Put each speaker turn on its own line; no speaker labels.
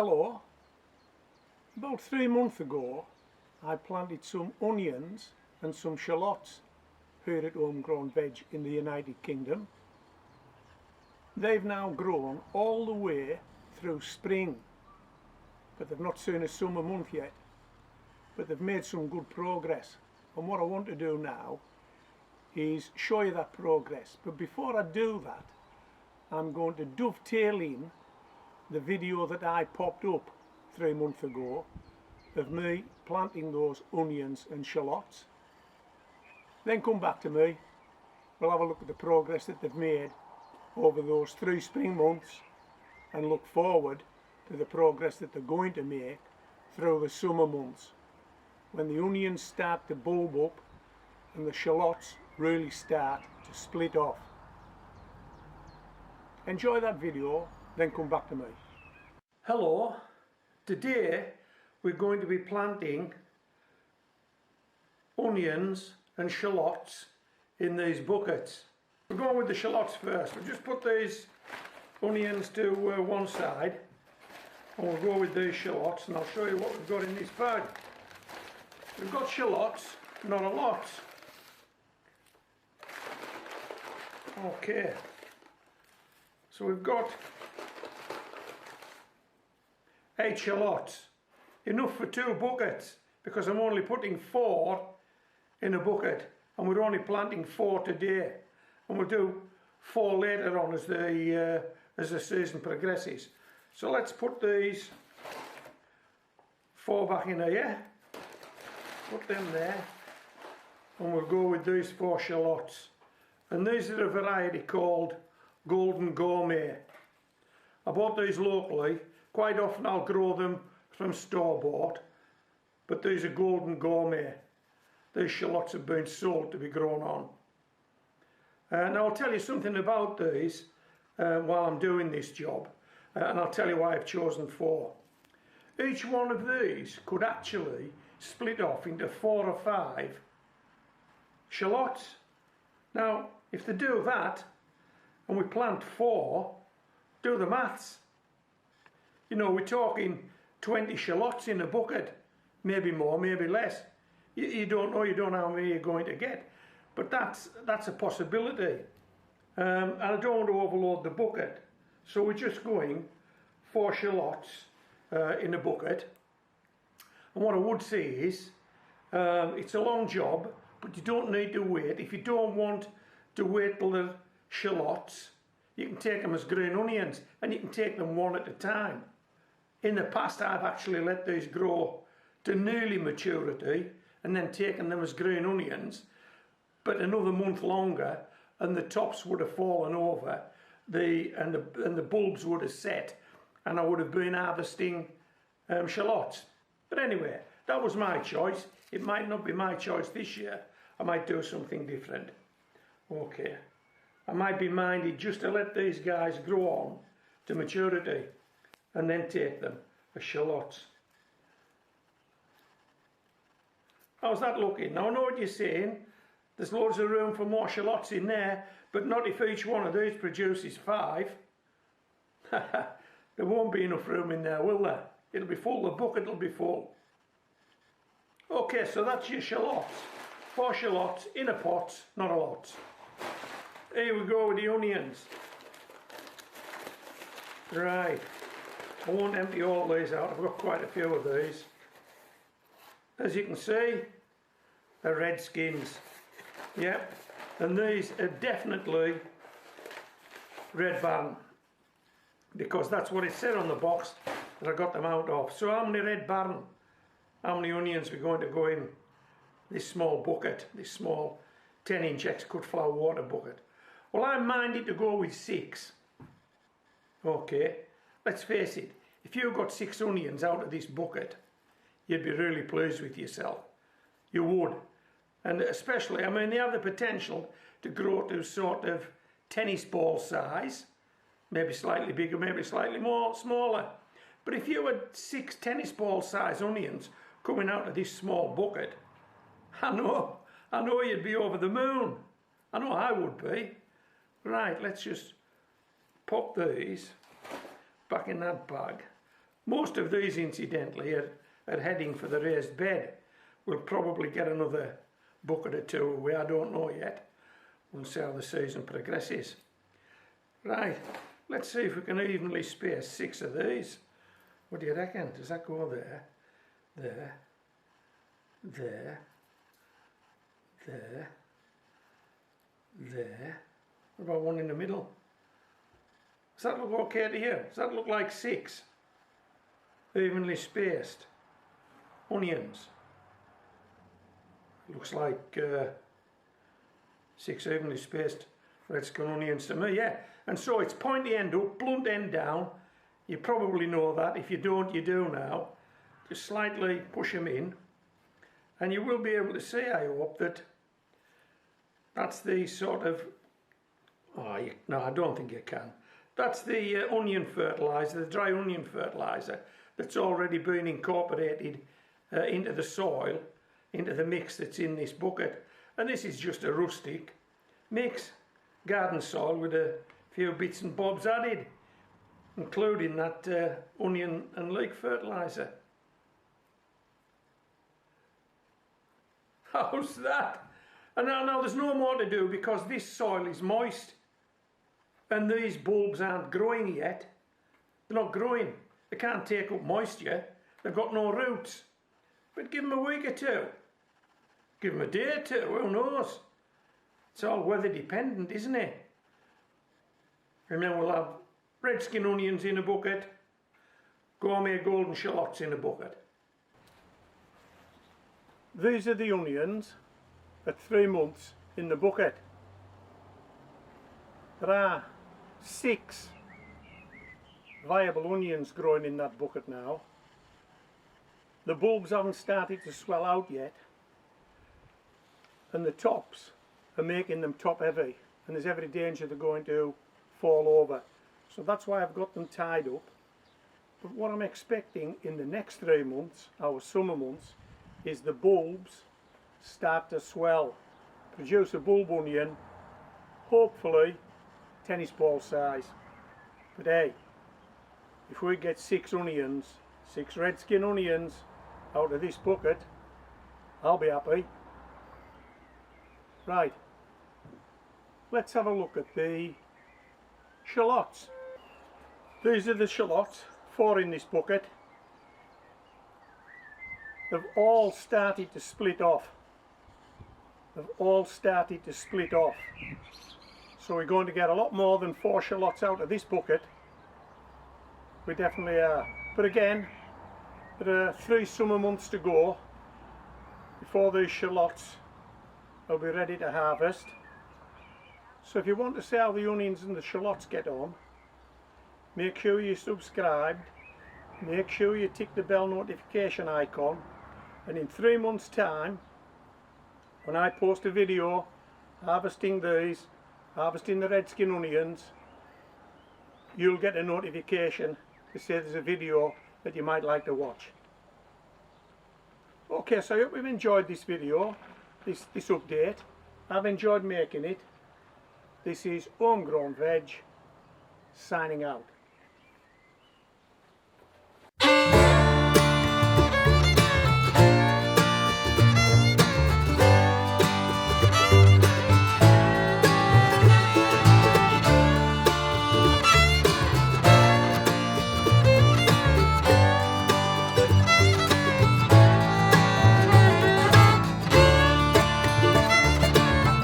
Hello. About 3 months ago I planted some onions and some shallots here at Home Grown Veg in the United Kingdom. They've now grown all the way through spring, but they've not seen a summer month yet, but they've made some good progress, and what I want to do now is show you that progress. But before I do that, I'm going to dovetail in the video that I popped up 3 months ago of me planting those onions and shallots. Then come back to me, we'll have a look at the progress that they've made over those 3 spring months and look forward to the progress that they're going to make through the summer months, when the onions start to bulb up and the shallots really start to split off. Enjoy that video, then come back to me. Hello, today we're going to be planting onions and shallots in these buckets. We're going with the shallots first. We'll just put these onions to one side and we'll go with these shallots, and I'll show you what we've got in this bag. We've got shallots, not a lot. Okay, so we've got 8 shallots, enough for 2 buckets, because I'm only putting 4 in a bucket and we're only planting 4 today, and we'll do 4 later on as the season progresses. So let's put these 4 back in here, put them there, and we'll go with these 4 shallots. And these are a variety called Golden Gourmet. I bought these locally. Quite often I'll grow them from store-bought, but these are Golden Gourmet. These shallots have been sold to be grown on. And I'll tell you something about these while I'm doing this job, and I'll tell you why I've chosen 4. Each one of these could actually split off into 4 or 5 shallots. Now, if they do that, and we plant 4, do the maths. You know, we're talking 20 shallots in a bucket, maybe more, maybe less. You don't know how many you're going to get, but that's a possibility. And I don't want to overload the bucket, so we're just going 4 shallots in a bucket. And what I would say is, it's a long job, but you don't need to wait. If you don't want to wait till the shallots, you can take them as green onions, and you can take them one at a time. In the past I've actually let these grow to nearly maturity and then taken them as green onions, but another month longer and the tops would have fallen over, and the bulbs would have set, and I would have been harvesting shallots. But anyway, that was my choice. It might not be my choice this year. I might do something different. Okay, I might be minded just to let these guys grow on to maturity and then take them as shallots. How's that looking? Now I know what you're saying. There's loads of room for more shallots in there, but not if each one of these produces 5. There won't be enough room in there, will there? It'll be full, the bucket will be full. Okay, so that's your shallots. 4 shallots in a pot, not a lot. Here we go with the onions. Right, I won't empty all these out, I've got quite a few of these. As you can see, they're red skins. Yep, and these are definitely red barn, because that's what it said on the box that I got them out of. So how many red barn, how many onions we're going to go in this small bucket, this small 10-inch ex-cut flower water bucket? Well, I'm minded to go with 6. Okay, let's face it, if you got 6 onions out of this bucket, you'd be really pleased with yourself. You would. And especially, I mean, they have the potential to grow to sort of tennis ball size, maybe slightly bigger, maybe slightly more smaller. But if you had 6 tennis ball size onions coming out of this small bucket, I know you'd be over the moon. I know I would be. Right, let's just pop these back in that bag. Most of these incidentally are heading for the raised bed. We'll probably get another bucket or two away, I don't know yet. We'll see how the season progresses. Right, let's see if we can evenly space 6 of these. What do you reckon? Does that go there, there, there, there, there? What about one in the middle? Does that look okay to you? Does that look like 6? Evenly spaced onions. Looks like 6 evenly spaced red skin onions to me, yeah. And so it's pointy end up, blunt end down. You probably know that. If you don't, you do now. Just slightly push them in, and you will be able to see, I hope, that that's the sort of, no, I don't think you can. That's the onion fertiliser, the dry onion fertiliser that's already been incorporated into the soil, into the mix that's in this bucket. And this is just a rustic mix, garden soil with a few bits and bobs added, including that onion and leek fertiliser. How's that? And now there's no more to do because this soil is moist and these bulbs aren't growing yet. They're not growing. They can't take up moisture. They've got no roots. But give them a week or two. Give them a day or two, who knows? It's all weather dependent, isn't it? And then we'll have red skin onions in a bucket, gourmet golden shallots in a bucket. These are the onions at 3 months in the bucket. There are 6 viable onions growing in that bucket now. The bulbs haven't started to swell out yet, and the tops are making them top heavy, and there's every danger they're going to fall over. So that's why I've got them tied up. But what I'm expecting in the next 3 months, our summer months, is the bulbs start to swell, produce a bulb onion, hopefully tennis ball size. But hey, if we get 6 onions, 6 red skin onions out of this bucket, I'll be happy. Right, let's have a look at the shallots. These are the shallots, 4 in this bucket. They've all started to split off. They've all started to split off. So we're going to get a lot more than 4 shallots out of this bucket. We definitely are. But again, there are 3 summer months to go before these shallots will be ready to harvest. So if you want to see how the onions and the shallots get on, make sure you're subscribed, make sure you tick the bell notification icon, and in 3 months' time, when I post a video harvesting these, harvesting the red skin onions, you'll get a notification to say there's a video that you might like to watch. Okay, so I hope you've enjoyed this video, this update. I've enjoyed making it. This is Home Grown Veg, signing out.